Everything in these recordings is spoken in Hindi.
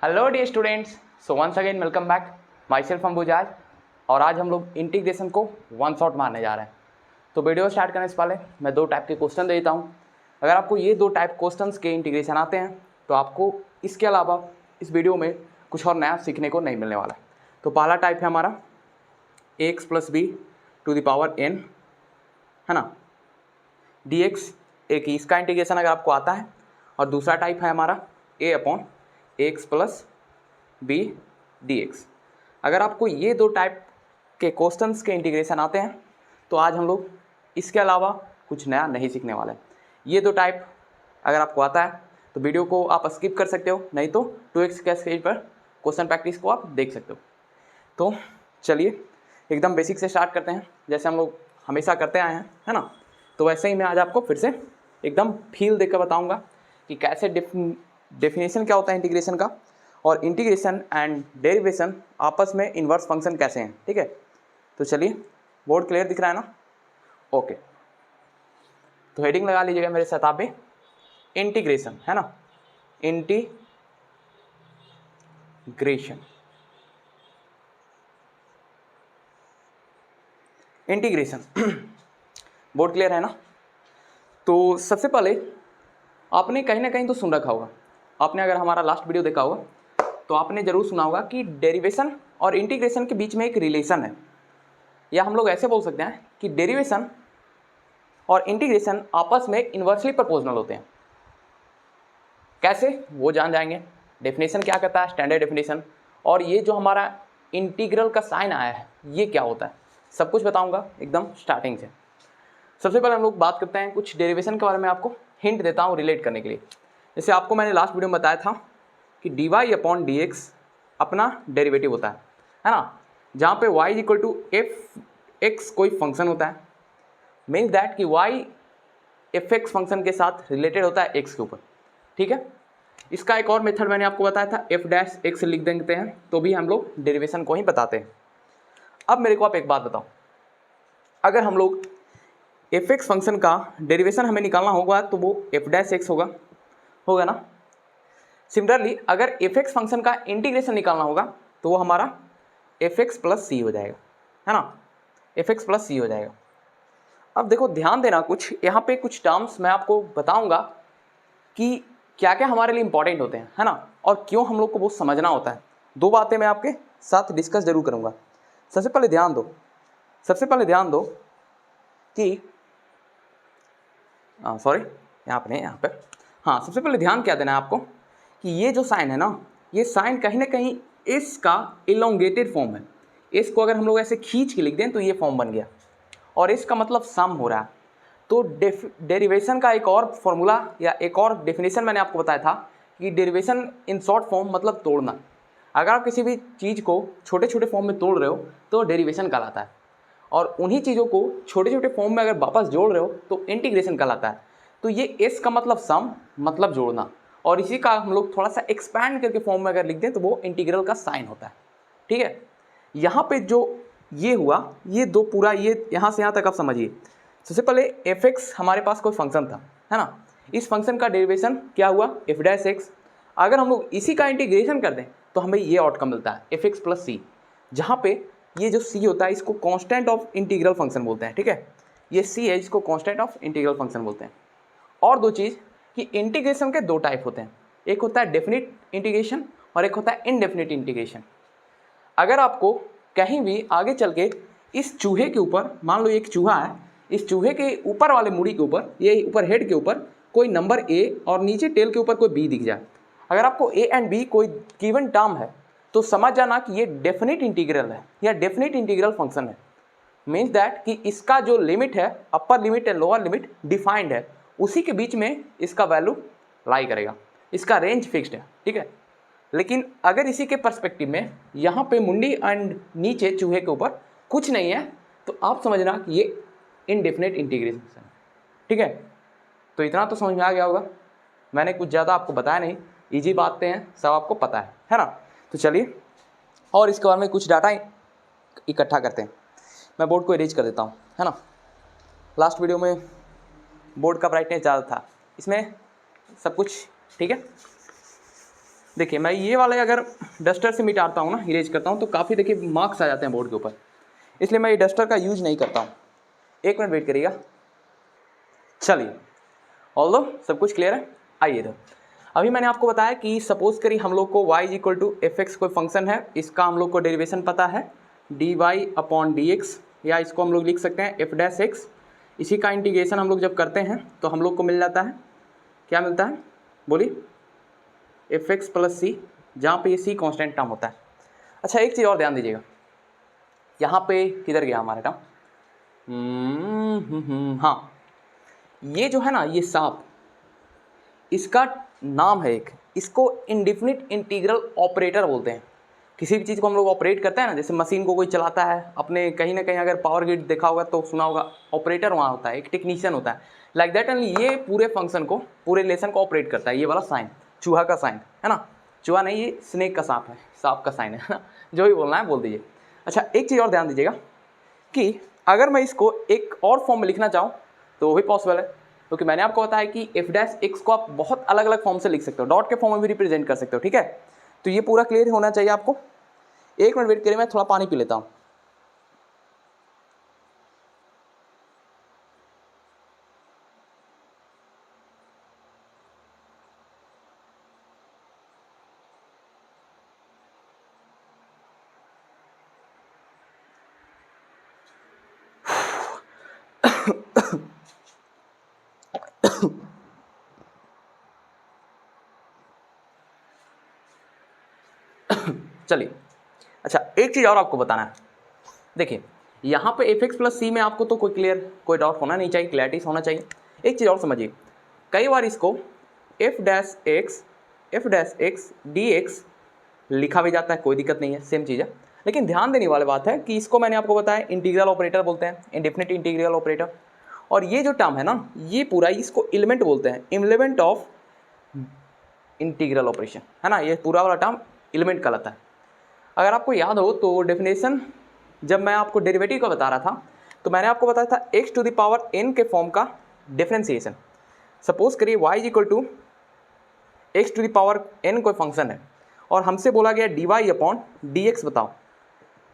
Hello dear students, so once again welcome back. माई सेल्फ अंबुजाज। और आज हम लोग इंटीग्रेशन को वन शॉट मारने जा रहे हैं। तो वीडियो स्टार्ट करने से पहले मैं दो टाइप के क्वेश्चन देता हूँ। अगर आपको ये दो टाइप क्वेश्चंस के इंटीग्रेशन आते हैं तो आपको इसके अलावा इस वीडियो में कुछ और नया सीखने को नहीं मिलने वाला है। तो पहला टाइप है हमारा ax + b to the power n, है ना, dx एक इसका इंटीग्रेशन अगर आपको आता है। और दूसरा टाइप है हमारा a/x + b dx। अगर आपको ये दो टाइप के क्वेश्चंस के इंटीग्रेशन आते हैं तो आज हम लोग इसके अलावा कुछ नया नहीं सीखने वाले हैं। ये दो टाइप अगर आपको आता है तो वीडियो को आप स्किप कर सकते हो, नहीं तो 2x के स्टेज पर क्वेश्चन प्रैक्टिस को आप देख सकते हो। तो चलिए एकदम बेसिक से स्टार्ट करते हैं, जैसे हम लोग हमेशा करते आए हैं, है ना। तो वैसे ही मैं आज आपको फिर से एकदम फील देकर बताऊंगा कि कैसे डेफिनेशन क्या होता है इंटीग्रेशन का, और इंटीग्रेशन एंड डेरिवेशन आपस में इन्वर्स फंक्शन कैसे हैं। ठीक है, तो चलिए, बोर्ड क्लियर दिख रहा है ना? ओके, तो हेडिंग लगा लीजिएगा मेरे साथ आप भी, इंटीग्रेशन, है ना, इंटीग्रेशन। बोर्ड क्लियर है ना? तो सबसे पहले आपने कहीं ना कहीं तो सुन रखा होगा, आपने अगर हमारा लास्ट वीडियो देखा होगा तो आपने जरूर सुना होगा कि डेरिवेशन और इंटीग्रेशन के बीच में एक रिलेशन है, या हम लोग ऐसे बोल सकते हैं कि डेरिवेशन और इंटीग्रेशन आपस में इन्वर्सली प्रोपोर्शनल होते हैं। कैसे, वो जान जाएंगे। डेफिनेशन क्या कहता है, स्टैंडर्ड डेफिनेशन, और ये जो हमारा इंटीग्रल का साइन आया है ये क्या होता है, सब कुछ बताऊंगा एकदम स्टार्टिंग से। सबसे पहले हम लोग बात करते हैं कुछ डेरिवेशन के बारे में, आपको हिंट देता हूँ रिलेट करने के लिए। जैसे आपको मैंने लास्ट वीडियो में बताया था कि dy/dx अपना डेरिवेटिव होता है ना, जहाँ पे y = f(x) कोई फंक्शन होता है। मीन्स दैट कि y f(x) फंक्शन के साथ रिलेटेड होता है x के ऊपर। ठीक है, इसका एक और मेथड मैंने आपको बताया था, f'(x) लिख देते हैं तो भी हम लोग डेरिवेशन को ही बताते हैं। अब मेरे को आप एक बात बताओ, अगर हम लोग f(x) फंक्शन का डेरिवेशन हमें निकालना होगा तो वो f'(x) होगा ना। सिमिलरली अगर f(x) फंक्शन का इंटीग्रेशन निकालना होगा तो वो हमारा f(x + c) हो जाएगा, है ना, f(x + c) हो जाएगा। अब देखो ध्यान देना, कुछ यहाँ पे कुछ टर्म्स मैं आपको बताऊंगा कि क्या क्या हमारे लिए इंपॉर्टेंट होते हैं, है ना, और क्यों हम लोग को वो समझना होता है। दो बातें मैं आपके साथ डिस्कस जरूर करूंगा। सबसे पहले ध्यान दो कि यहाँ पे हाँ, सबसे पहले ध्यान क्या देना है आपको कि ये जो साइन है ना, ये साइन कहीं ना कहीं एस का इलोंगेटेड फॉर्म है। एस को अगर हम लोग ऐसे खींच के लिख दें तो ये फॉर्म बन गया, और एस का मतलब सम हो रहा है। तो डेरिवेशन का एक और फॉर्मूला या एक और डेफिनेशन मैंने आपको बताया था कि डेरिवेशन इन शॉर्ट फॉर्म मतलब तोड़ना। अगर आप किसी भी चीज़ को छोटे छोटे फॉर्म में तोड़ रहे हो तो डेरिवेशन कहलाता है, और उन्हीं चीज़ों को छोटे छोटे फॉर्म में अगर वापस जोड़ रहे हो तो इंटीग्रेशन कहलाता है। तो ये एस का मतलब सम, मतलब जोड़ना, और इसी का हम लोग थोड़ा सा एक्सपैंड करके फॉर्म में अगर लिख दें तो वो इंटीग्रल का साइन होता है। ठीक है, यहाँ पे जो ये हुआ, ये दो पूरा, ये यहाँ से यहाँ तक आप समझिए। सबसे पहले f(x) हमारे पास कोई फंक्शन था, है ना, इस फंक्शन का डेरिवेशन क्या हुआ, f'(x). अगर हम लोग इसी का इंटीग्रेशन कर दें तो हमें ये आउटकम मिलता है f(x + c), जहाँ पे ये जो c होता है इसको कांस्टेंट ऑफ इंटीग्रल फंक्शन बोलते हैं। ठीक है, ये c है, इसको कांस्टेंट ऑफ इंटीग्रल फंक्शन बोलते हैं। और दो चीज़ कि इंटीग्रेशन के दो टाइप होते हैं, एक होता है डेफिनिट इंटीग्रेशन और एक होता है इनडेफिनिट इंटीग्रेशन। अगर आपको कहीं भी आगे चल के इस चूहे के ऊपर, मान लो एक चूहा है, इस चूहे के ऊपर वाले मुड़ी के ऊपर, ये ऊपर हेड के ऊपर कोई नंबर a और नीचे टेल के ऊपर कोई b दिख जाए, अगर आपको a एंड b कोई गिवन टर्म है तो समझ जाना कि ये डेफिनिट इंटीग्रल है या डेफिनिट इंटीग्रल फंक्शन है। मीन्स दैट कि इसका जो लिमिट है, upper limit and lower limit defined है, उसी के बीच में इसका वैल्यू लाई करेगा, इसका रेंज फिक्स्ड है। ठीक है, लेकिन अगर इसी के पर्सपेक्टिव में यहाँ पे मुंडी एंड नीचे चूहे के ऊपर कुछ नहीं है तो आप समझना कि ये इनडेफिनेट इंटीग्रेशन है। ठीक है, तो इतना तो समझ में आ गया होगा, मैंने कुछ ज़्यादा आपको बताया नहीं, इजी बातें हैं, सब आपको पता है ना। तो चलिए और इसके बारे में कुछ डाटा इकट्ठा करते हैं। मैं बोर्ड को इरेज कर देता हूँ, है ना। लास्ट वीडियो में बोर्ड का ब्राइटनेस ज़्यादा था, इसमें सब कुछ ठीक है। देखिए मैं ये वाले अगर डस्टर से मिटाता हूँ ना, इरेज करता हूँ, तो काफ़ी देखिए मार्क्स आ जाते हैं बोर्ड के ऊपर, इसलिए मैं ये डस्टर का यूज नहीं करता हूँ। एक मिनट वेट करिएगा। चलिए ऑल्दो सब कुछ क्लियर है। आइए इधर, अभी मैंने आपको बताया कि सपोज करिए हम लोग को y equal to F X कोई फंक्शन है, इसका हम लोग को डेरिवेशन पता है dy अपॉन डी एक्स, या इसको हम लोग लिख सकते हैं एफ डैश एक्स। इसी का इंटीग्रेशन हम लोग जब करते हैं तो हम लोग को मिल जाता है, क्या मिलता है बोलिए, एफ एक्स प्लस सी, जहाँ पे ये सी कॉन्स्टेंट टर्म होता है। अच्छा एक चीज़ और ध्यान दीजिएगा, यहाँ पे किधर गया हमारा टर्म, हाँ ये जो है ना ये सांप, इसका नाम है एक, इसको इंडिफिनिट इंटीग्रल ऑपरेटर बोलते हैं। किसी भी चीज़ को हम लोग ऑपरेट करते हैं ना, जैसे मशीन को कोई चलाता है, अपने कहीं ना कहीं अगर पावर ग्रिड देखा होगा तो सुना होगा, ऑपरेटर वहाँ होता है, एक टेक्नीशियन होता है। लाइक दैट ओनली ये पूरे फंक्शन को, पूरे रिलेशन को ऑपरेट करता है। ये वाला साइन चूहा का साइन है ना, चूहा नहीं ये स्नेक का सांप है, सांप का साइन है ना, जो भी बोलना है बोल दीजिए। अच्छा एक चीज़ और ध्यान दीजिएगा कि अगर मैं इसको एक और फॉर्म में लिखना चाहूँ तो वो भी पॉसिबल है, क्योंकि मैंने आपको बताया कि एफ डैश एक्स को आप बहुत अलग अलग फॉर्म से लिख सकते हो, डॉट के फॉर्म में भी रिप्रेजेंट कर सकते हो, ठीक है। तो ये पूरा क्लियर होना चाहिए आपको। एक मिनट वेट करिए, मैं थोड़ा पानी पी लेता हूँ। चलिए अच्छा एक चीज़ और आपको बताना है, देखिए यहाँ पे एफ एक्स प्लस सी में आपको तो कोई डाउट होना नहीं चाहिए, क्लैरिटी होना चाहिए। एक चीज़ और समझिए, कई बार इसको F dash x D x लिखा भी जाता है, कोई दिक्कत नहीं है, सेम चीज़ है। लेकिन ध्यान देने वाली बात है कि इसको मैंने आपको बताया इंटीग्रल ऑपरेटर बोलते हैं, इंडेफिनिट इंटीग्रल ऑपरेटर। और ये जो टर्म है ना, ये पूरा इसको एलिमेंट बोलते हैं, एलिमेंट ऑफ इंटीग्रल ऑपरेशन है ना, ये पूरा वाला टर्म एलिमेंट कहलाता है। अगर आपको याद हो तो डेफिनेशन जब मैं आपको डेरिवेटिव का बता रहा था तो मैंने आपको बताया था x to the power n के फॉर्म का डिफरेंशिएशन। सपोज करिए y equal to X to the power n कोई फंक्शन है और हमसे बोला गया dy अपॉन डी एक्स बताओ,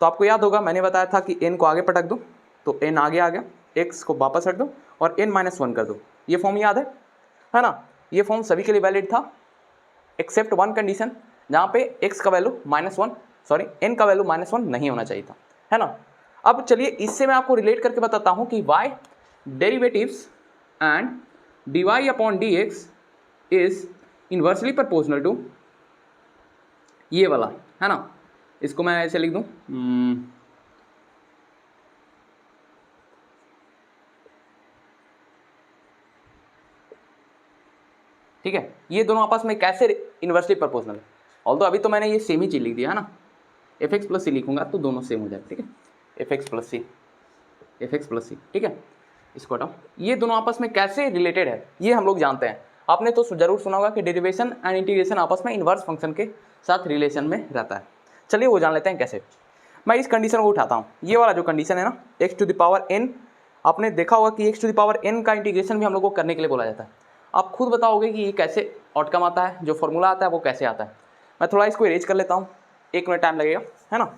तो आपको याद होगा मैंने बताया था कि n को आगे पटक दो तो n आगे आ गया, x को वापस हट दो और n-1 कर दो। ये फॉर्म याद है ना, ये फॉर्म सभी के लिए वैलिड था एक्सेप्ट वन कंडीशन, जहाँ पे x का वैल्यू n का वैल्यू -1 नहीं होना चाहिए था, है ना। अब चलिए इससे मैं आपको रिलेट करके बताता हूँ कि y derivatives and dy upon D X is inversely proportional to ये वाला, है ना। इसको मैं ऐसे लिख दूँ, ठीक है। ये दोनों आपस में कैसे इन्वर्सली प्रोपोर्शनल है, ऑल्दो अभी तो मैंने ये सेम ही चीज़ लिख दिया है ना, एफ एक्स प्लस सी लिखूंगा तो दोनों सेम हो जाए, ठीक है। एफ एक्स प्लस सी, ठीक है। इसको हटाओ, ये दोनों आपस में कैसे रिलेटेड है ये हम लोग जानते हैं। आपने तो जरूर सुना होगा कि डेरिवेशन एंड इंटीग्रेशन आपस में इन्वर्स फंक्शन के साथ रिलेशन में रहता है। चलिए वो जान लेते हैं कैसे। मैं इस कंडीशन को उठाता हूँ, ये वाला जो कंडीशन है ना, X to the power N, आपने देखा होगा कि X to the power N का इंटीग्रेशन भी हम लोग को करने के लिए बोला जाता है। आप खुद बताओगे कि ये कैसे आउटकम आता है, जो फॉर्मूला आता है वो कैसे आता है। मैं थोड़ा इसको इरेज कर लेता हूँ, 1 मिनट टाइम लगेगा, है ना।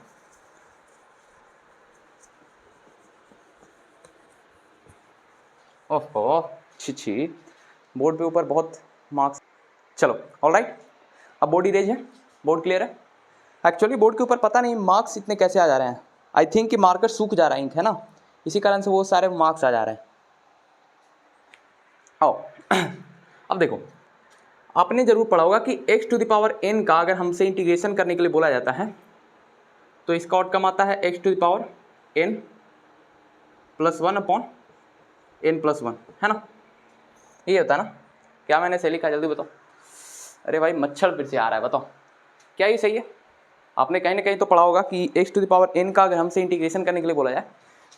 ओहो छी, बोर्ड पे ऊपर बहुत मार्क्स। चलो ऑलराइट, अब बोर्ड इरेज है, बोर्ड क्लियर है। एक्चुअली बोर्ड के ऊपर पता नहीं मार्क्स इतने कैसे आ जा रहे हैं, आई थिंक कि मार्कर सूख जा रहा है इंक, है ना, इसी कारण से वो सारे मार्क्स आ जा रहे हैं। आओ अब देखो, आपने जरूर पढ़ा होगा कि x to the power n का अगर हमसे इंटीग्रेशन करने के लिए बोला जाता है तो इसका आउटकम आता है x to the power n plus 1 upon n+1, है ना। ये होता है ना, क्या मैंने सही लिखा जल्दी बताओ। अरे भाई मच्छर फिर से आ रहा है, बताओ क्या ये सही है। आपने कहीं ना कहीं तो पढ़ा होगा कि x to the power n का अगर हमसे इंटीग्रेशन करने के लिए बोला जाए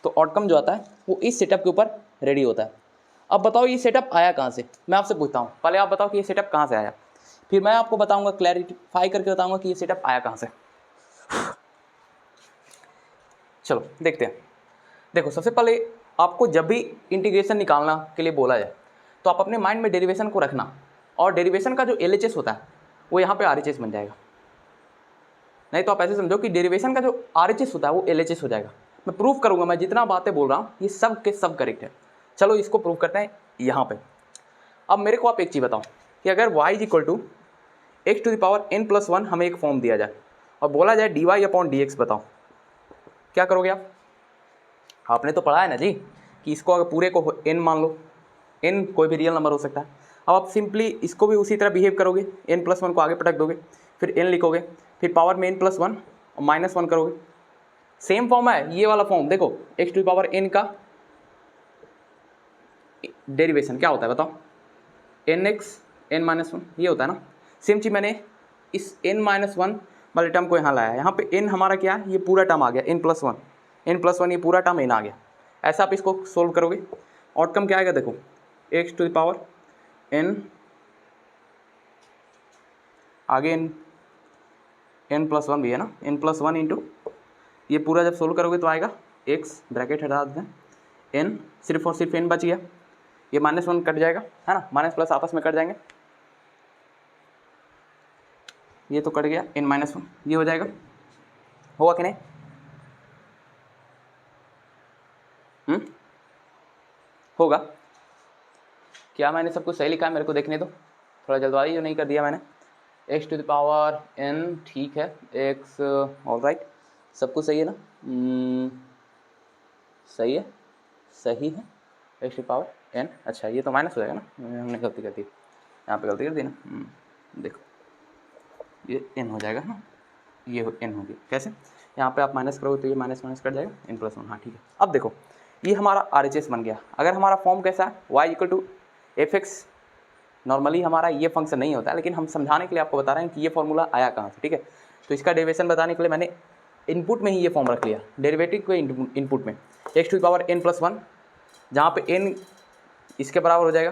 तो आउटकम जो आता है वो इस सेटअप के ऊपर रेडी होता है। अब बताओ ये सेटअप आया कहाँ से, मैं आपसे पूछता हूँ, पहले आप बताओ कि ये सेटअप कहाँ से आया, फिर मैं आपको बताऊंगा, क्लैरिफाई करके बताऊंगा कि ये सेटअप आया कहाँ से। चलो देखते हैं। देखो सबसे पहले आपको जब भी इंटीग्रेशन निकालना के लिए बोला जाए तो आप अपने माइंड में डेरिवेशन को रखना, और डेरिवेशन का जो LHS होता है वो यहाँ पे RHS बन जाएगा। नहीं तो आप ऐसे समझो कि डेरिवेशन का जो RHS होता है वो LHS हो जाएगा। मैं प्रूफ करूँगा, मैं जितना बातें बोल रहा हूँ ये सब के सब करेक्ट है। चलो इसको प्रूव करते हैं यहाँ पे। अब मेरे को आप एक चीज़ बताओ कि अगर y = x⁴n+1 हमें एक फॉर्म दिया जाए और बोला जाए dy/dx, बताओ क्या करोगे आप? आपने तो पढ़ा है ना जी कि इसको अगर पूरे को n मान लो, n कोई भी रियल नंबर हो सकता है। अब आप सिंपली इसको भी उसी तरह बिहेव करोगे, n+1 को आगे पटक दोगे, फिर n लिखोगे, फिर पावर में n+1 और -1 करोगे। सेम फॉर्म है ये वाला फॉर्म। देखो x⁴n का डेरिवेशन क्या होता है बताओ? nx n-1 ये होता है ना। सेम चीज़ मैंने इस n-1 वाले टर्म को यहाँ लाया। यहाँ पे n हमारा क्या है, ये पूरा टर्म आ गया n+1 ये पूरा टर्म n आ गया। ऐसा आप इसको सोल्व करोगे, आउटकम क्या आएगा देखो, x⁴n आगे n+1 भी है ना, n+1 इंटू ये पूरा जब सोल्व करोगे तो आएगा x, ब्रैकेट हटा देते हैं, n सिर्फ और सिर्फ n बच गया, ये -1 कट जाएगा है ना, माइनस प्लस आपस में कट जाएंगे, ये तो कट गया, n-1 ये हो जाएगा। होगा कि नहीं? होगा क्या? मैंने सब कुछ सही लिखा है, मेरे को देखने दो, थोड़ा जल्दबाजी जो नहीं कर दिया मैंने। x⁴n ठीक है, x ऑलराइट, सब कुछ सही है ना? सही है, सही है, x⁴n। अच्छा ये तो माइनस हो जाएगा ना, हमने गलती कर दी, यहाँ पे गलती कर दी ना। देखो ये n हो जाएगा ना, ये n होगी, कैसे? यहाँ पे आप माइनस करोगे तो ये माइनस कट जाएगा, n+1। हाँ ठीक है। अब देखो ये हमारा RHS बन गया। अगर हमारा फॉर्म कैसा है, y = fx, नॉर्मली हमारा ये फंक्शन नहीं होता है, लेकिन हम समझाने के लिए आपको बता रहे हैं कि ये फॉर्मूला आया कहाँ से, ठीक है? तो इसका डेरिवेशन बताने के लिए मैंने इनपुट में ही ये फॉर्म रख लिया, डेरिवेटिव के इनपुट में x⁴n+1, जहाँ पे n इसके बराबर हो जाएगा।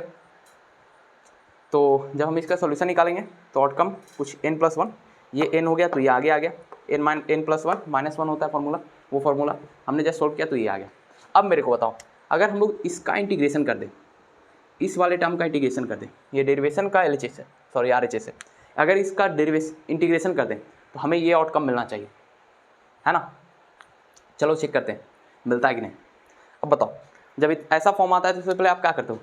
तो जब हम इसका सोल्यूशन निकालेंगे तो आउटकम कुछ n+1, ये n हो गया तो ये आगे आ गया, n+1 -1 होता है फॉर्मूला, वो फॉर्मूला हमने जस्ट सोल्व किया तो ये आ गया। अब मेरे को बताओ, अगर हम लोग इसका इंटीग्रेशन कर दें, इस वाले टर्म का इंटीग्रेशन कर दें, ये डेरिवेशन का LHS है, सॉरी RHS है, अगर इसका इंटीग्रेशन कर दें तो हमें ये आउटकम मिलना चाहिए, है ना? चलो चेक करते हैं मिलता है कि नहीं। अब बताओ, जब ऐसा फॉर्म आता है तो सबसे पहले आप क्या करते हो,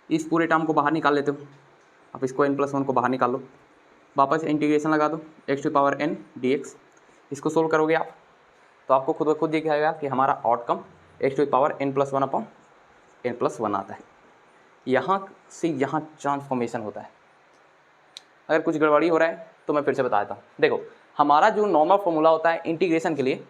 इस पूरे टर्म को बाहर निकाल लेते हो, आप इसको n+1 को बाहर निकाल लो, वापस इंटीग्रेशन लगा दो x⁴n dx, इसको सोल्व करोगे आप तो आपको खुद ब खुद दिखाएगा कि हमारा आउटकम x⁴n+1 n+1 आता है। यहाँ से यहाँ ट्रांसफॉर्मेशन होता है। अगर कुछ गड़बड़ी हो रहा है तो मैं फिर से बता देता हूँ। देखो हमारा जो नॉर्मल फॉर्मूला होता है इंटीग्रेशन के लिए,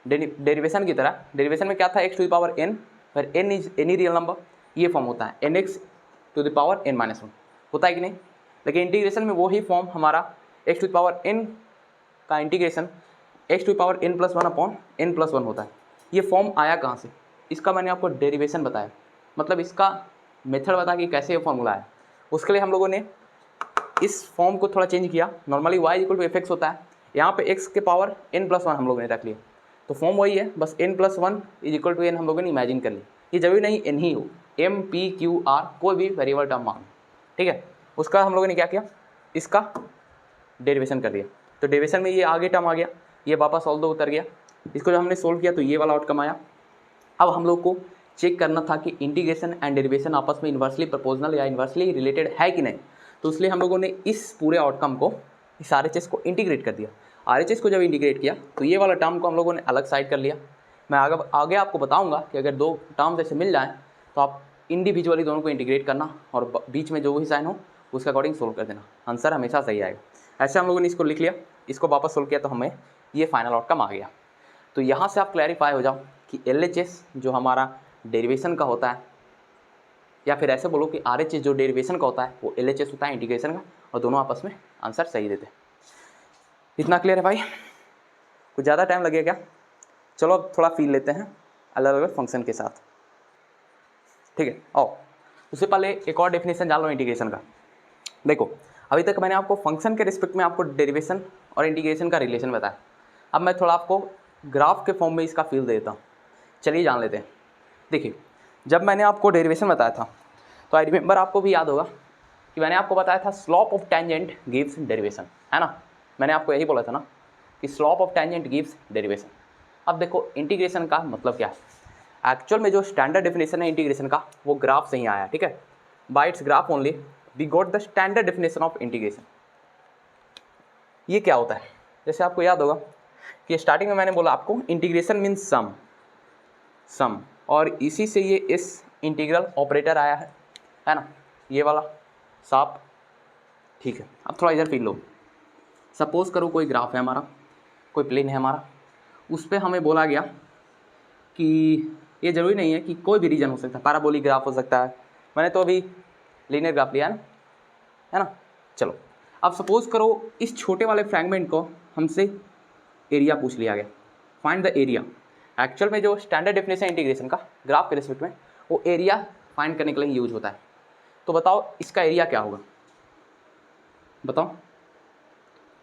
डेरिवेशन की तरह, डेरिवेशन में क्या था, x⁴n फिर n is any real number, ये फॉर्म होता है nx⁴n-1 होता है कि नहीं? लेकिन इंटीग्रेशन में वही फॉर्म हमारा x⁴n का इंटीग्रेशन x⁴n+1 n+1 होता है। ये फॉर्म आया कहाँ से? इसका मैंने आपको डेरिवेशन बताया, मतलब इसका मेथड बता कि कैसे ये फॉर्मूला है। उसके लिए हम लोगों ने इस फॉर्म को थोड़ा चेंज किया। नॉर्मली y = fx होता है, यहाँ पे x के पावर n+1 हम लोगों ने रख लिया, तो फॉर्म वही है, बस n+1 = n हम लोगों ने इमेजिन कर ली। ये जरूरी नहीं n ही हो, m p q r कोई भी वेरिएबल टर्म मान, ठीक है? उसका हम लोगों ने क्या किया, इसका डेरिवेशन कर दिया। तो डेरिवेशन में ये आगे टर्म आ गया, ये वापस ऑल दो उतर गया, इसको जब हमने सोल्व किया तो ये वाला आउटकम आया। अब हम लोग को चेक करना था कि इंटीग्रेशन एंड डेरिवेशन आपस में इन्वर्सली प्रोपोर्शनल या इन्वर्सली रिलेटेड है कि नहीं, तो इसलिए हम लोगों ने इस पूरे आउटकम को, इस RHS को इंटीग्रेट कर दिया। RHS को जब इंटीग्रेट किया तो ये वाला टर्म को हम लोगों ने अलग साइड कर लिया। मैं आगे आपको बताऊंगा कि अगर दो टर्म ऐसे मिल जाएँ तो आप इंडिविजुअली दोनों को इंटीग्रेट करना और बीच में जो भी साइन हो उसके अकॉर्डिंग सोल्व कर देना, आंसर हमेशा सही आएगा। ऐसे हम लोगों ने इसको लिख लिया, इसको वापस सोल्व किया तो हमें ये फाइनल आउटकम आ गया। तो यहाँ से आप क्लैरिफाई हो जाओ कि LHS जो हमारा डेरिवेशन का होता है, या फिर ऐसे बोलो कि RHS जो डेरिवेशन का होता है वो LHS होता है इंटीग्रेशन का, और दोनों आपस में आंसर सही देते हैं। इतना क्लियर है भाई? कुछ ज़्यादा टाइम लगेगा क्या? चलो अब थोड़ा फील लेते हैं अलग अलग फंक्शन के साथ, ठीक है? आओ, उससे पहले एक और डेफिनेशन जान लो इंटीग्रेशन का। देखो अभी तक मैंने आपको फंक्शन के रिस्पेक्ट में आपको डेरिवेशन और इंटीग्रेशन का रिलेशन बताया। अब मैं थोड़ा आपको ग्राफ के फॉर्म में इसका फील देता हूँ, चलिए जान लेते हैं। देखिए जब मैंने आपको डेरिवेशन बताया था तो आई रिमेंबर, आपको भी याद होगा कि मैंने आपको बताया था slope of tangent gives derivation, है ना। मैंने आपको यही बोला था ना कि slope of tangent gives derivation. अब देखो इंटीग्रेशन का मतलब क्या है। एक्चुअल में जो स्टैंडर्ड डेफिनेशन है इंटीग्रेशन का वो ग्राफ से ही आया है, ठीक है। By its graph only we got the standard definition of integration. ये क्या होता है, जैसे आपको याद होगा कि स्टार्टिंग में मैंने बोला आपको इंटीग्रेशन मीन्स सम, और इसी से ये इस इंटीग्रल ऑपरेटर आया है ना, ये वाला साफ, ठीक है। अब थोड़ा इधर फील लो। सपोज करो कोई ग्राफ है हमारा, कोई प्लेन है हमारा, उस पर हमें बोला गया कि ये ज़रूरी नहीं है कि कोई भी रीजन हो सकता है, पैराबोलिक ग्राफ हो सकता है, मैंने तो अभी लीनियर ग्राफ लिया है ना। चलो अब सपोज करो इस छोटे वाले फ्रैगमेंट को हमसे एरिया पूछ लिया गया, फाइंड द एरिया। एक्चुअल में जो स्टैंडर्ड डेफिनेशन इंटीग्रेशन का ग्राफ के रिस्पेक्ट में वो एरिया फाइंड करने के लिए यूज होता है। तो बताओ इसका एरिया क्या होगा, बताओ।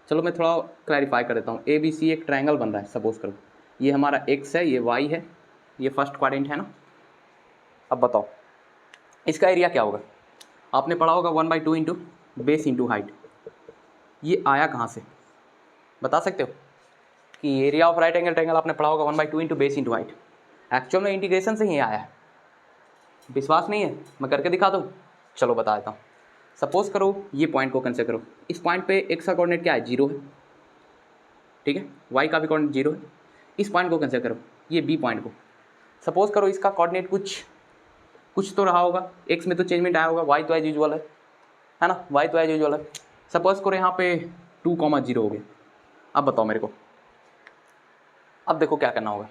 चलो मैं थोड़ा क्लैरिफाई कर देता हूँ। ए बी सी एक ट्रायंगल बन रहा है, सपोज करो ये हमारा एक्स है, ये वाई है, ये फर्स्ट क्वाड्रेंट है ना। अब बताओ इसका एरिया क्या होगा। आपने पढ़ा होगा 1/2 इंटू बेस इंटू हाइट। ये आया कहाँ से, बता सकते हो कि area of right angle triangle आपने पढ़ा होगा 1/2 into base into height. Actual में इंटीग्रेशन से ही आया है। विश्वास नहीं है, मैं करके दिखा दूँ, चलो बता देता हूँ। सपोज करो ये पॉइंट को कंसिडर करो, इस पॉइंट पे एक्स का कोऑर्डिनेट क्या है, 0 है, ठीक है। वाई का भी कोऑर्डिनेट 0 है। इस पॉइंट को कंसिडर करो, ये बी पॉइंट को। सपोज करो इसका कोऑर्डिनेट कुछ तो रहा होगा, एक्स में तो चेंजमेंट आया होगा, वाई तो एज यूजुअल है ना, वाई तो एज यूजुअल है। सपोज करो यहाँ पे 2,0 हो गया। अब बताओ मेरे को, अब देखो क्या करना होगा।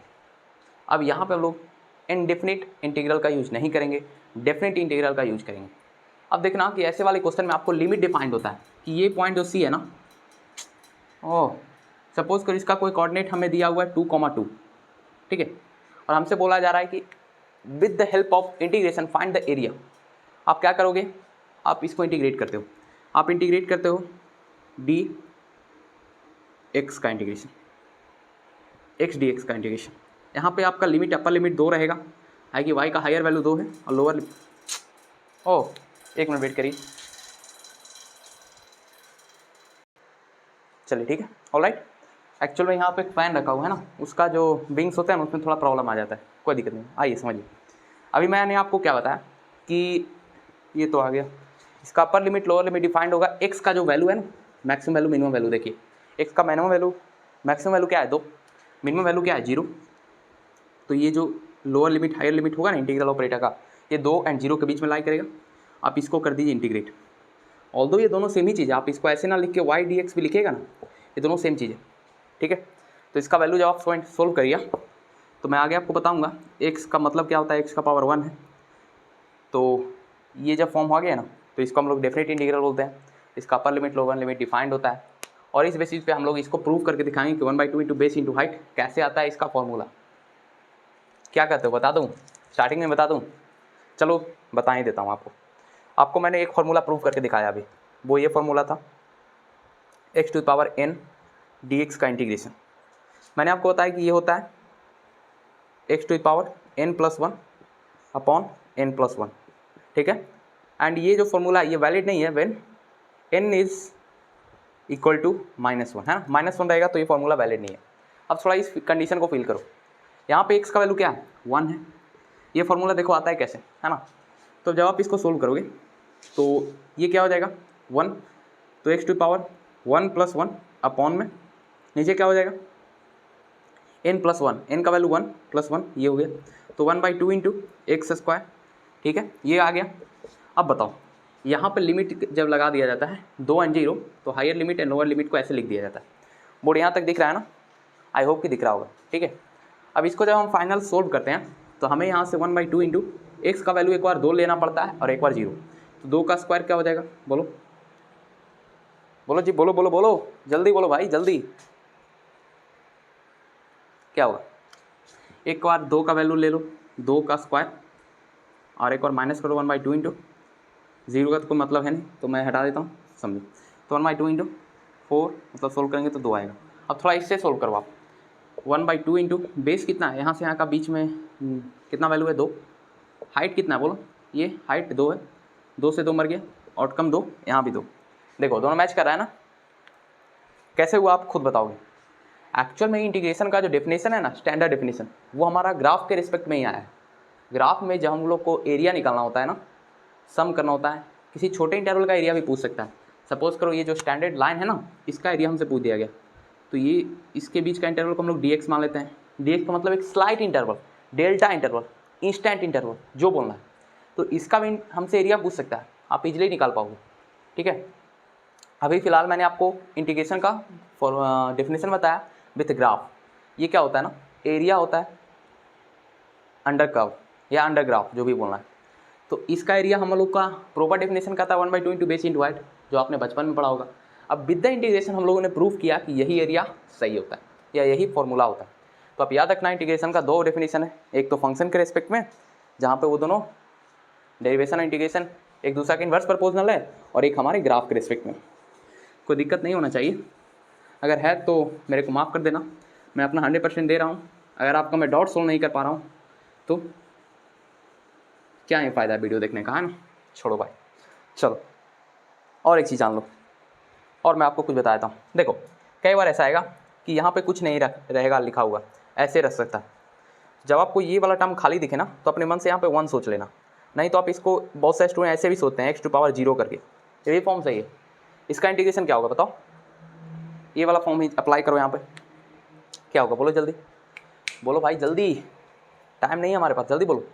अब यहाँ पे हम लोग इनडेफिनिट इंटीग्रल का यूज नहीं करेंगे, डेफिनेट इंटीग्रल का यूज करेंगे। अब देखना कि ऐसे वाले क्वेश्चन में आपको लिमिट डिफाइंड होता है कि ये पॉइंट जो सी है ना, ओह सपोज करो इसका कोई कोऑर्डिनेट हमें दिया हुआ है 2,2, ठीक है, और हमसे बोला जा रहा है कि with the help of integration find the area. आप क्या करोगे, आप इसको इंटीग्रेट करते हो, आप इंटीग्रेट करते हो डी एक्स का इंटीग्रेशन, एक्स डी एक्स का इंटीग्रेशन। यहाँ पे आपका लिमिट अपर लिमिट 2 रहेगा, है कि वाई का हायर वैल्यू 2 है और लोअर, ओह एक मिनट वेट करिए, चलिए ठीक है, ऑलराइट। एक्चुअल में यहाँ पे एक फ़ैन रखा हुआ है ना, उसका जो विंग्स होते हैं ना उसमें थोड़ा प्रॉब्लम आ जाता है, कोई दिक्कत नहीं, आइए समझिए। अभी मैंने आपको क्या बताया कि ये तो आ गया, इसका upper limit lower limit defined होगा। एक्स का जो वैल्यू है ना, मैक्सिमम वैल्यू मिनिमम वैल्यू, देखिए एक्स का मिनिमम वैल्यू मैक्सिमम वैल्यू क्या है 2, मिनिमम वैल्यू क्या है 0। तो ये जो लोअर लिमिट हायर लिमिट होगा ना इंटीग्रल ऑपरेटर का, ये 2 और 0 के बीच में लाई करेगा। आप इसको कर दीजिए इंटीग्रेट। ऑल्दो ये दोनों सेम ही चीज़ है, आप इसको ऐसे ना लिख के वाई डी एक्स भी लिखेगा ना, ये दोनों सेम चीज़ है, ठीक है। तो इसका वैल्यू जब आप सोल्व करिए तो मैं आगे आपको बताऊंगा एक्स का मतलब क्या होता है, एक्स का पावर 1 है। तो ये जब फॉर्म हो गया ना तो इसको हम लोग डेफिनेट इंटीग्रल बोलते हैं। इसका upper limit lower limit defined होता है, और इस बेसिस पे हम लोग इसको प्रूव करके दिखाएंगे कि 1/2 इंटू बेस इंटू हाइट कैसे आता है इसका फॉर्मूला। क्या कहते हो, बता दूँ, स्टार्टिंग में बता दूँ, चलो बता ही देता हूँ आपको मैंने एक फार्मूला प्रूव करके दिखाया अभी, वो ये फार्मूला था x⁴n dx का इंटीग्रेशन। मैंने आपको बताया कि ये होता है x⁴n+1 अपॉन n+1, ठीक है। एंड ये जो फार्मूला है ये वैलिड नहीं है when n is equal to -1, है ना, -1 रहेगा तो ये फार्मूला वैलिड नहीं है। अब थोड़ा इस कंडीशन को फील करो, यहाँ पे x का वैल्यू क्या है 1 है, ये फार्मूला देखो आता है कैसे, है ना। तो जब आप इसको सोल्व करोगे तो ये क्या हो जाएगा 1, तो x⁴1+1 अपॉन में नीचे क्या हो जाएगा n+1, n का वैल्यू 1+1 ये हो गया, तो 1/2 इंटू x², ठीक है, ये आ गया। अब बताओ यहाँ पे लिमिट जब लगा दिया जाता है 2 और 0, तो higher limit and lower limit को ऐसे लिख दिया जाता है। बोर्ड यहाँ तक दिख रहा है ना, आई होप कि दिख रहा होगा, ठीक है। अब इसको जब हम फाइनल सोल्व करते हैं तो हमें यहाँ से 1/2 इंटू एक्स का वैल्यू एक बार 2 लेना पड़ता है और एक बार 0, तो 2 का स्क्वायर क्या हो जाएगा, बोलो बोलो जी, बोलो बोलो बोलो, जल्दी बोलो भाई जल्दी, क्या होगा, एक बार 2 का वैल्यू ले लो 2 का स्क्वायर, और एक बार माइनस करो 1/2 इंटू 0 का तो कोई मतलब है नहीं तो मैं हटा देता हूँ, समझो। तो 1/2 इंटू 4 मतलब सोल्व करेंगे तो 2 आएगा। अब थोड़ा इससे सोल्व करो आप, 1/2 इंटू बेस कितना है, यहाँ से यहाँ का बीच में कितना वैल्यू है 2, हाइट कितना है बोलो, ये हाइट 2 है, 2 से 2 मर गया, आउटकम 2, यहाँ भी 2। देखो दोनों मैच कर रहा है ना, कैसे हुआ आप खुद बताओगे। एक्चुअल में इंटीग्रेशन का जो डेफिनेशन है ना, स्टैंडर्ड डेफिनेशन, वो हमारा ग्राफ के रिस्पेक्ट में ही आया है। ग्राफ में जब हम लोग को एरिया निकालना होता है ना, सम करना होता है, किसी छोटे इंटरवल का एरिया भी पूछ सकता है। सपोज करो ये जो स्टैंडर्ड लाइन है ना, इसका एरिया हमसे पूछ दिया गया, तो ये इसके बीच का इंटरवल को हम लोग dx मान लेते हैं। dx का मतलब एक slight interval, delta interval, instant interval, जो बोलना है। तो इसका भी हमसे एरिया पूछ सकता है, आप इजीली निकाल पाओगे। ठीक है, अभी फिलहाल मैंने आपको इंटीग्रेशन का डेफिनेशन बताया विथ ग्राफ। ये क्या होता है ना, एरिया होता है अंडर कर्व या अंडर ग्राफ, जो भी बोलना है। तो इसका एरिया हम लोग का प्रॉपर डेफिनेशन का था 1/2 इंटू बेस इंटू हाइट, जो आपने बचपन में पढ़ा होगा। अब विद द इंटीग्रेशन हम लोगों ने प्रूव किया कि यही एरिया सही होता है या यही फॉर्मूला होता है। तो आप याद रखना, इंटीग्रेशन का 2 डेफिनेशन है, एक तो फंक्शन के रेस्पेक्ट में जहाँ पे वो दोनों डेरिवेशन और इंटीग्रेशन एक दूसरा के इन्वर्स प्रपोजनल है, और एक हमारे ग्राफ के रेस्पेक्ट में। कोई दिक्कत नहीं होना चाहिए, अगर है तो मेरे को माफ़ कर देना, मैं अपना 100% दे रहा हूँ। अगर आपका मैं डाउट सोल्व नहीं कर पा रहा हूँ तो क्या ही फ़ायदा है वीडियो देखने का, है ना। छोड़ो भाई, चलो और एक चीज़ जान लो, और मैं आपको कुछ बताता हूँ। देखो कई बार ऐसा आएगा कि यहाँ पे कुछ नहीं रहेगा लिखा हुआ, ऐसे रख सकता है। जब आपको ये वाला टर्म खाली दिखे ना, तो अपने मन से यहाँ पे 1 सोच लेना, नहीं तो आप इसको, बहुत से स्टूडेंट ऐसे भी सोचते हैं x⁻0 करके, ये फॉर्म सही है। इसका इंटीग्रेशन क्या होगा बताओ, ये वाला फॉर्म ही अप्लाई करो यहाँ पे, क्या होगा बोलो जल्दी, बोलो भाई जल्दी, टाइम नहीं है हमारे पास, जल्दी बोलो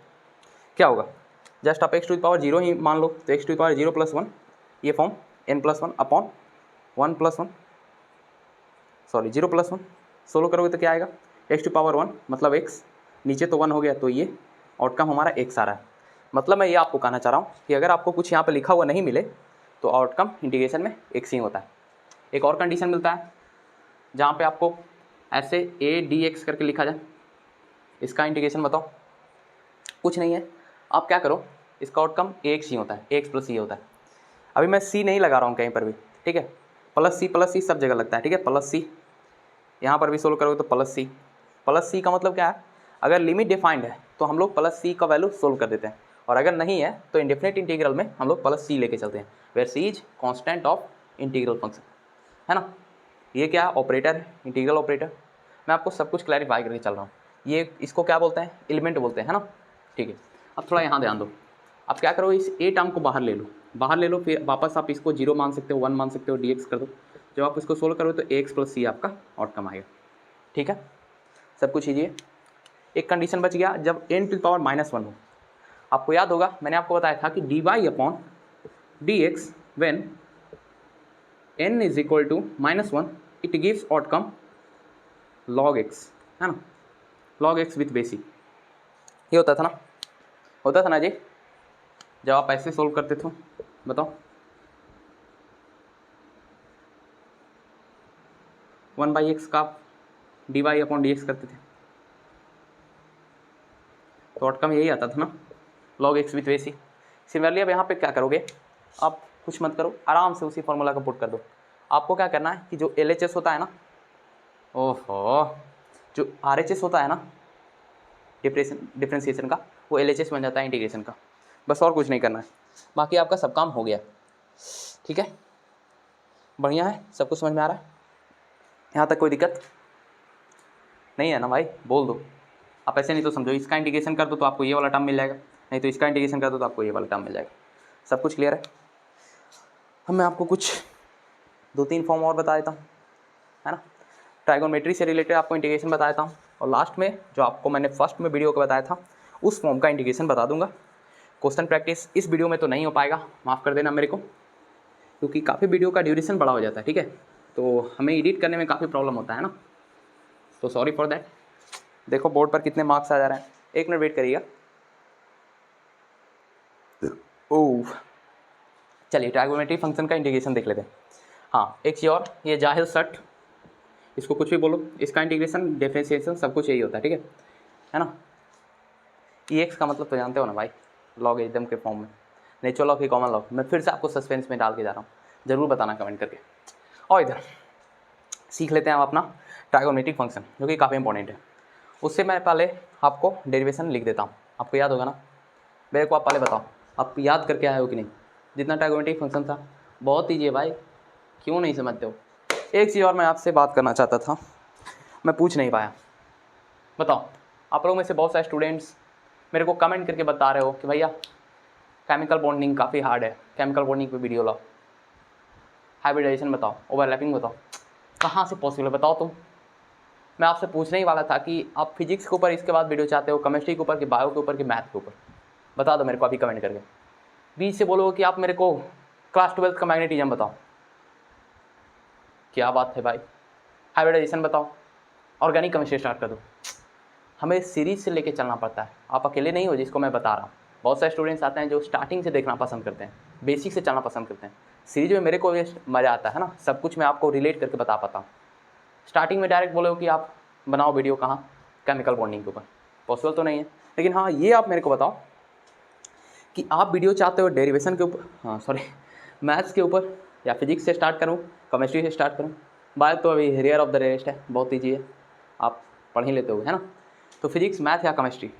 क्या होगा। जस्ट आप x⁻0 ही मान लो, तो x⁻0 + 1 ये form n+1 upon 1 + 1, sorry 0 + 1 solo करोगे तो क्या आएगा, x⁻1 मतलब x, नीचे तो 1 हो गया, तो ये आउटकम हमारा x आ रहा है। मतलब मैं ये आपको कहना चाह रहा हूँ कि अगर आपको कुछ यहाँ पे लिखा हुआ नहीं मिले तो आउटकम इंटीग्रेशन में x ही होता है। एक और कंडीशन मिलता है जहाँ पे आपको ऐसे a dx करके लिखा जाए, इसका इंटीग्रेशन बताओ, कुछ नहीं है, आप क्या करो, इसका आउटकम ax ही होता है, ax + c होता है। अभी मैं c नहीं लगा रहा हूँ कहीं पर भी, ठीक है, +c सब जगह लगता है, ठीक है, +c यहाँ पर भी सोल्व करोगे तो +c का मतलब क्या है, अगर लिमिट डिफाइंड है तो हम लोग +c का वैल्यू सोल्व कर देते हैं, और अगर नहीं है तो इंडेफिनिट इंटीग्रल में हम लोग +c लेके चलते हैं, where c is constant of integral function, है ना। ये क्या ऑपरेटर है, इंटीग्रल ऑपरेटर। मैं आपको सब कुछ क्लैरिफाई करके चल रहा हूँ। ये इसको क्या बोलते हैं, एलिमेंट बोलते हैं, है ना। ठीक है, अब थोड़ा यहाँ ध्यान दो, आप क्या करो, इस a टर्म को बाहर ले लो, फिर वापस आप इसको 0 मान सकते हो, 1 मान सकते हो, dx कर दो। जब आप इसको सोल्व करो तो ax + c आपका आउटकम आएगा। ठीक है, सब कुछ कीजिए। एक कंडीशन बच गया, जब n⁻⁻1 हो, आपको याद होगा मैंने आपको बताया था कि dy/dx when n = -1 it gives outcome log x, है ना, log x विथ बेसिक, ये होता था ना जी, जब आप ऐसे सोल्व करते थे, बताओ 1/x का dy/dx करते थे, तो आउटकम यही आता था ना, log x with basic. Similarly अब यहाँ पे क्या करोगे, आप कुछ मत करो, आराम से उसी फॉर्मूला का पुट कर दो। आपको क्या करना है कि जो LHS होता है ना, ओहो, जो RHS होता है ना डिफ्रेंशिएशन का, वो LHS बन जाता है इंटीग्रेशन का, बस और कुछ नहीं करना है, बाकी आपका सब काम हो गया। ठीक है, बढ़िया है, सब कुछ समझ में आ रहा है, यहाँ तक कोई दिक्कत नहीं है ना भाई, बोल दो। आप ऐसे नहीं तो समझो, इसका इंटीग्रेशन कर दो तो आपको ये वाला टर्म मिल जाएगा, नहीं तो इसका इंटीग्रेशन कर दो तो आपको ये वाला टर्म मिल जाएगा। सब कुछ क्लियर है। अब मैं आपको कुछ 2-3 फॉर्म और बता देता हूँ, है ना। ट्राइगोनोमेट्री से रिलेटेड आपको इंटीग्रेशन बता देता हूँ, और लास्ट में जो आपको मैंने फर्स्ट में वीडियो को बताया था उस फॉर्म का इंटीग्रेशन बता दूंगा। क्वेश्चन प्रैक्टिस इस वीडियो में तो नहीं हो पाएगा, माफ़ कर देना मेरे को, क्योंकि काफ़ी वीडियो का ड्यूरेशन बड़ा हो जाता है, ठीक है, तो हमें एडिट करने में काफ़ी प्रॉब्लम होता है ना, तो सॉरी फॉर दैट। देखो बोर्ड पर कितने मार्क्स आ जा रहे हैं, 1 मिनट वेट करिएगा। ओह चलिए, ट्राइगोनोमेट्री फंक्शन का इंटीग्रेशन देख लेते हैं। हाँ, एक चीज़ और, ये जाहिल सट, इसको कुछ भी बोलो, इसका इंटीग्रेशन डिफरेंशिएशन सब कुछ यही होता है, ठीक है ना। EX का मतलब तो जानते हो ना भाई, लॉग एकदम के फॉर्म में, नेचुरल लॉग ही कॉमन लॉग। मैं फिर से आपको सस्पेंस में डाल के जा रहा हूँ, ज़रूर बताना कमेंट करके। और इधर सीख लेते हैं हम अपना ट्राइगोनोमेट्रिक फंक्शन, जो कि काफ़ी इंपॉर्टेंट है। उससे मैं पहले आपको डेरिवेशन लिख देता हूँ, आपको याद होगा ना, मेरे को आप पहले बताओ, आप याद करके आए हो कि नहीं। जितना ट्राइगोनोमेट्रिक फंक्शन था। बहुत ईजी है भाई, क्यों नहीं समझते हो। एक चीज़ और मैं आपसे बात करना चाहता था, मैं पूछ नहीं पाया। बताओ, आप लोगों में से बहुत सारे स्टूडेंट्स मेरे को कमेंट करके बता रहे हो कि भैया केमिकल बॉन्डिंग काफ़ी हार्ड है, केमिकल बॉन्डिंग पे वीडियो लाओ, हाइब्रिडाइजेशन बताओ, ओवरलैपिंग बताओ। कहाँ से पॉसिबल है बताओ तुम। मैं आपसे पूछने ही वाला था कि आप फिजिक्स के ऊपर इसके बाद वीडियो चाहते हो, केमिस्ट्री के ऊपर, कि बायो के ऊपर, कि मैथ के ऊपर। बता दो मेरे को अभी कमेंट करके। बीच से बोलो कि आप मेरे को क्लास 12 का मैग्नेटिज्म बताओ। क्या बात है भाई, हाइब्रिडाइजेशन बताओ, ऑर्गेनिक केमिस्ट्री स्टार्ट कर दो। हमें सीरीज से लेके चलना पड़ता है, आप अकेले नहीं हो जिसको मैं बता रहा हूँ। बहुत सारे स्टूडेंट्स आते हैं जो स्टार्टिंग से देखना पसंद करते हैं, बेसिक से चलना पसंद करते हैं। सीरीज में मेरे को मज़ा आता है ना, सब कुछ मैं आपको रिलेट करके बता पाता हूँ। स्टार्टिंग में डायरेक्ट बोलो कि आप बनाओ वीडियो कहाँ, केमिकल बॉन्डिंग के ऊपर, पॉसिबल तो नहीं है। लेकिन हाँ, ये आप मेरे को बताओ कि आप वीडियो चाहते हो डेरिवेशन के ऊपर, हाँ सॉरी, मैथ्स के ऊपर, या फिजिक्स से स्टार्ट करूँ, केमिस्ट्री से स्टार्ट करूँ। बायो तो अभी रेयर ऑफ द रेयरेस्ट है, बहुत ईजी है, आप पढ़ ही लेते हो, है ना। तो फिजिक्स, मैथ या केमिस्ट्री,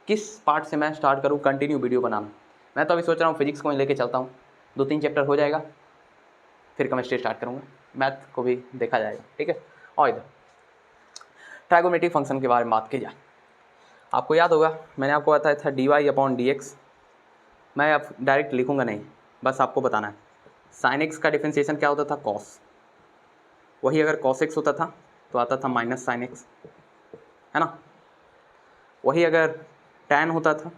किस पार्ट से मैं स्टार्ट करूँ कंटिन्यू वीडियो बनाना। मैं तो अभी सोच रहा हूँ फिजिक्स को मैं लेके चलता हूँ, 2-3 चैप्टर हो जाएगा, फिर केमिस्ट्री स्टार्ट करूँगा, मैथ को भी देखा जाएगा, ठीक है। और इधर ट्राइगोनोमेट्रिक फंक्शन के बारे में बात की जाए, आपको याद होगा मैंने आपको बताया था dy/dx। मैं अब डायरेक्ट लिखूँगा नहीं, बस आपको बताना है साइन एक्स का डिफ्रेंसिएशन क्या होता था, कॉस। वही अगर कॉस एक्स होता था तो आता था माइनस साइन एक्स, है ना। वही अगर टैन होता था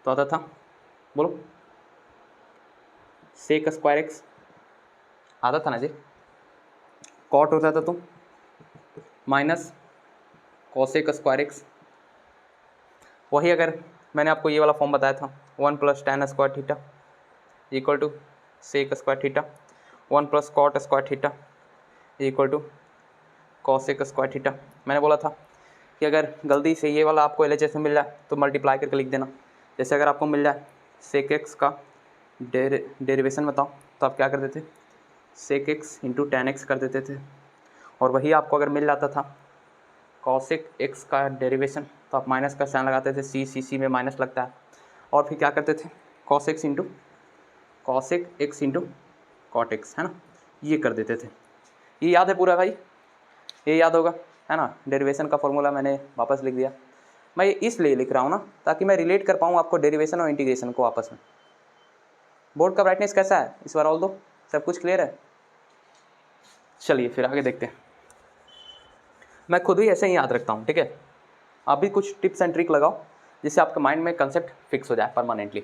तो आता था, बोलो, सेक स्क्वायर एक्स आता था ना जी। कॉट होता था तो माइनस कॉसेक स्क्वायर एक्स। वही अगर मैंने आपको ये वाला फॉर्म बताया था, 1 + tan square theta equal to sec square theta, 1 + cot square theta equal to cosec square theta. मैंने बोला था कि अगर गलती से ये वाला आपको LHS में मिल जाए तो मल्टीप्लाई करके लिख देना। जैसे अगर आपको मिल जाए सेक एक्स का डेरिवेशन बताओ तो आप क्या कर देते, sec X into tan X कर देते थे। और वही आपको अगर मिल जाता था कॉसेक एक्स का डेरिवेशन तो आप माइनस का साइन लगाते थे, सी में माइनस लगता है। और फिर क्या करते थे, cosec X into cot X, है ना, ये कर देते थे। ये याद है पूरा भाई, ये याद होगा, है ना। डेरिवेशन का फॉर्मूला मैंने वापस लिख दिया। मैं ये इसलिए लिख रहा हूँ ना ताकि मैं रिलेट कर पाऊँ आपको डेरिवेशन और इंटीग्रेशन को आपस में। बोर्ड का ब्राइटनेस कैसा है इस बार, ऑल दो सब कुछ क्लियर है। चलिए फिर आगे देखते हैं। मैं खुद ही ऐसे ही याद रखता हूँ, ठीक है। आप भी कुछ टिप्स एंड ट्रिक लगाओ जिससे आपके माइंड में कंसेप्ट फिक्स हो जाए परमानेंटली।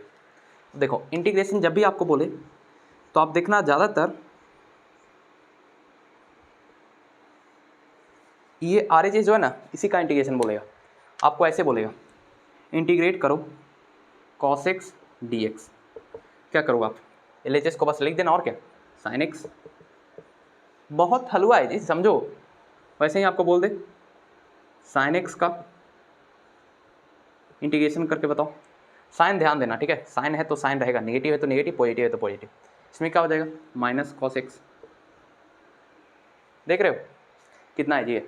देखो, इंटीग्रेशन जब भी आपको बोले तो आप देखना ज़्यादातर ये RHS जो है ना, इसी का इंटीग्रेशन बोलेगा। आपको ऐसे बोलेगा, इंटीग्रेट करो cos x dx। क्या करोगे आप, LHS को बस लिख देना, और क्या, sin x। बहुत हलवा है जी, समझो। वैसे ही आपको बोल दे sin x का इंटीग्रेशन करके बताओ। साइन ध्यान देना, ठीक है, साइन है तो साइन रहेगा, नेगेटिव है तो नेगेटिव, पॉजिटिव है तो पॉजिटिव। इसमें क्या हो जाएगा, माइनस cos x। देख रहे हो कितना है जी ये।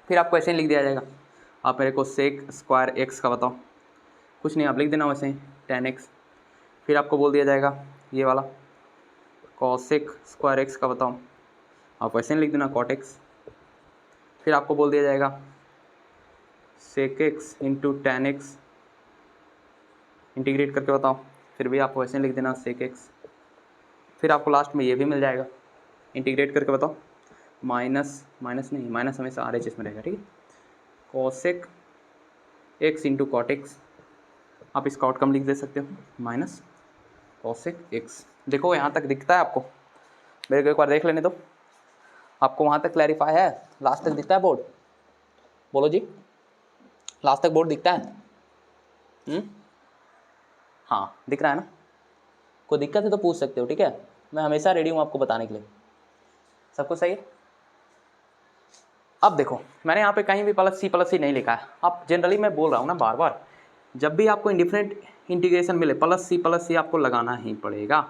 फिर आपको ऐसे ही लिख दिया जाएगा, आप मेरे को सेक स्क्वायर एक्स का बताओ। कुछ नहीं, आप लिख देना वैसे ही tan x। फिर आपको बोल दिया जाएगा ये वाला कॉसेक स्क्वायर एक्स का बताओ, आप वैसे ही लिख देना cot x। फिर आपको बोल दिया जाएगा sec X into tan X, integrate करके बताओ, फिर भी आप वैसे ही लिख देना सेक एक्स। फिर आपको लास्ट में ये भी मिल जाएगा, इंटीग्रेट करके बताओ, माइनस नहीं, माइनस हमेशा RHS में रहेगा, ठीक है, cosec X into cot X. आप इसका आउटकम लिख दे सकते हो, माइनस कॉसेक एक्स। देखो यहाँ तक दिखता है आपको, मेरे को एक बार देख लेने दो। आपको वहाँ तक क्लैरिफाई है, लास्ट तक दिखता है बोर्ड, बोलो जी, लास्ट तक बोर्ड दिखता है। हाँ दिख रहा है ना। कोई दिक्कत है तो पूछ सकते हो, ठीक है, मैं हमेशा रेडी हूँ आपको बताने के लिए। सब कुछ सही है। अब देखो, मैंने यहाँ पे कहीं भी +C नहीं लिखा है। अब जनरली मैं बोल रहा हूँ ना बार बार, जब भी आपको इंडिफरेंट इंटीग्रेशन मिले +C आपको लगाना ही पड़ेगा।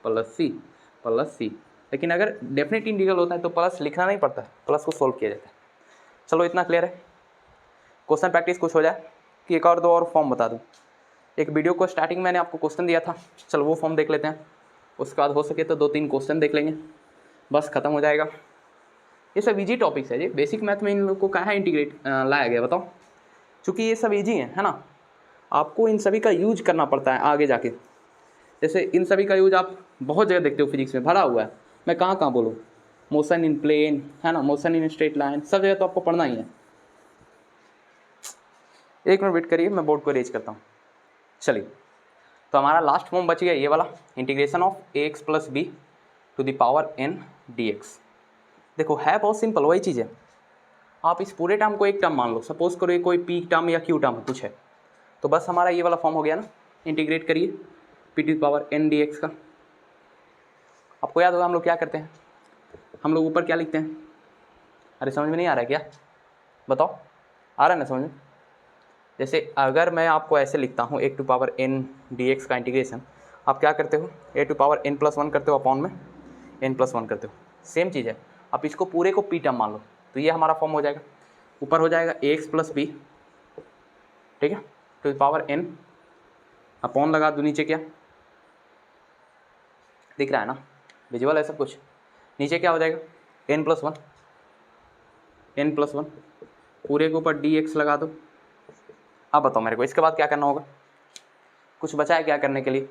+C लेकिन अगर डेफिनेट इंटीग्रल होता है तो प्लस लिखना नहीं पड़ता है, प्लस को सोल्व किया जाता है। चलो इतना क्लियर है। क्वेश्चन प्रैक्टिस कुछ हो जाए कि एक और दो और फॉर्म बता दूँ। एक वीडियो को स्टार्टिंग मैंने आपको क्वेश्चन दिया था, चलो वो फॉर्म देख लेते हैं, उसके बाद हो सके तो 2-3 क्वेश्चन देख लेंगे, बस ख़त्म हो जाएगा। ये सब इजी टॉपिक्स है जी, बेसिक मैथ में इन लोग को कहाँ इंटीग्रेट लाया गया बताओ, चूँकि ये सब इजी है ना, आपको इन सभी का यूज करना पड़ता है आगे जाके। जैसे इन सभी का यूज आप बहुत जगह देखते हो, फिजिक्स में भरा हुआ है, मैं कहाँ कहाँ बोलूँ, मोशन इन प्लेन है ना, मोशन इन स्ट्रेट लाइन, सब जगह तो आपको पढ़ना ही है। एक मिनट वेट करिए, मैं बोर्ड को अरेंज करता हूँ। चलिए, तो हमारा लास्ट फॉर्म बच गया ये वाला, integration of ax plus B to the power n dx। देखो है बहुत सिंपल, वही चीज़ है, आप इस पूरे टर्म को एक टर्म मान लो, सपोज करो ये कोई पी टर्म या क्यू टर्म कुछ है, तो बस हमारा ये वाला फॉर्म हो गया ना, इंटीग्रेट करिए P to the power n dx का। आपको याद होगा हम लोग क्या करते हैं, हम लोग ऊपर क्या लिखते हैं, अरे समझ में नहीं आ रहा है क्या, बताओ, आ रहा है ना समझ में। जैसे अगर मैं आपको ऐसे लिखता हूँ a to power n dx का इंटीग्रेशन, आप क्या करते हो, a to power n plus 1 करते हो अपॉन में n प्लस 1 करते हो, सेम चीज़ है। आप इसको पूरे को p टर्म मान लो, तो ये हमारा फॉर्म हो जाएगा, ऊपर हो जाएगा ax प्लस b, ठीक है, टू पावर n अपॉन लगा दो, नीचे क्या दिख रहा है ना, विजुअल है सब कुछ, नीचे क्या हो जाएगा n प्लस 1 पूरे के ऊपर dx लगा दो। अब बताओ मेरे को इसके बाद क्या करना होगा, कुछ बचा है क्या करने के लिए,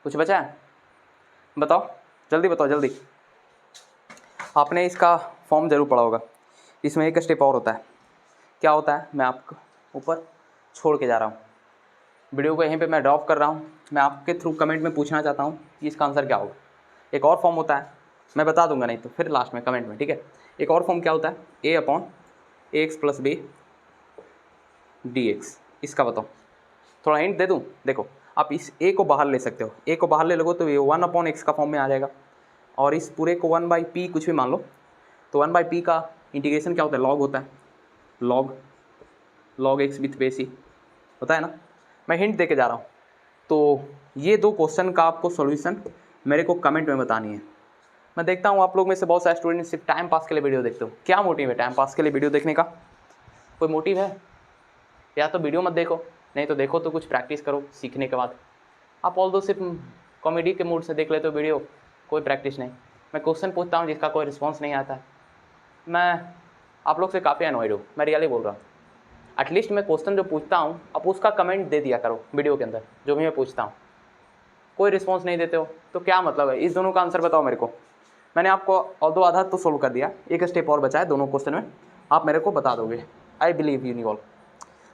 कुछ बचा है बताओ, जल्दी बताओ जल्दी। आपने इसका फॉर्म जरूर पढ़ा होगा, इसमें एक स्टेप और होता है, क्या होता है, मैं आपको ऊपर छोड़ के जा रहा हूँ, वीडियो को यहीं पे मैं ड्रॉप कर रहा हूँ, मैं आपके थ्रू कमेंट में पूछना चाहता हूँ कि इसका आंसर क्या होगा। एक और फॉर्म होता है, मैं बता दूंगा नहीं तो फिर लास्ट में कमेंट में, ठीक है। एक और फॉर्म क्या होता है, a upon ax plus B dx, इसका बताओ, थोड़ा हिंट दे दूँ। देखो आप इस a को बाहर ले सकते हो, a को बाहर ले लोगे तो ये 1 अपॉन x का फॉर्म में आ जाएगा, और इस पूरे को 1/p कुछ भी मान लो, तो 1/p का इंटीग्रेशन क्या होता है, लॉग होता है, लॉग x विथ बेस ही होता है ना। मैं हिंट दे के जा रहा हूँ, तो ये 2 क्वेश्चन का आपको सॉल्यूशन मेरे को कमेंट में बतानी है। मैं देखता हूँ आप लोग में से बहुत सारे स्टूडेंट सिर्फ टाइम पास के लिए वीडियो देखते हो, क्या मोटिव है टाइम पास के लिए वीडियो देखने का, कोई मोटिव है, या तो वीडियो मत देखो, नहीं तो देखो तो कुछ प्रैक्टिस करो सीखने के बाद। आप ऑल दो सिर्फ कॉमेडी के मूड से देख लेते हो वीडियो, कोई प्रैक्टिस नहीं। मैं क्वेश्चन पूछता हूँ जिसका कोई रिस्पॉन्स नहीं आता है, मैं आप लोग से काफ़ी अनॉयड हूँ, मैं रियली बोल रहा हूँ। एटलीस्ट मैं क्वेश्चन जो पूछता हूँ आप उसका कमेंट दे दिया करो वीडियो के अंदर, जो भी मैं पूछता हूँ, कोई रिस्पॉन्स नहीं देते हो तो क्या मतलब है। इस दोनों का आंसर बताओ मेरे को, मैंने आपको और 2 आधा तो सोल्व कर दिया, एक स्टेप और बचा है दोनों क्वेश्चन में, आप मेरे को बता दोगे, आई बिलीव यू ऑल।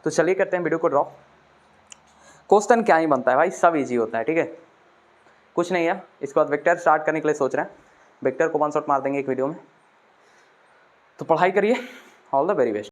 तो चलिए करते हैं वीडियो को ड्रॉप। क्वेश्चन क्या ही बनता है भाई, सब इजी होता है, ठीक है, कुछ नहीं है। इसके बाद वेक्टर स्टार्ट करने के लिए सोच रहे हैं, वेक्टर को 1 शॉट मार देंगे एक वीडियो में। तो पढ़ाई करिए, ऑल द वेरी बेस्ट।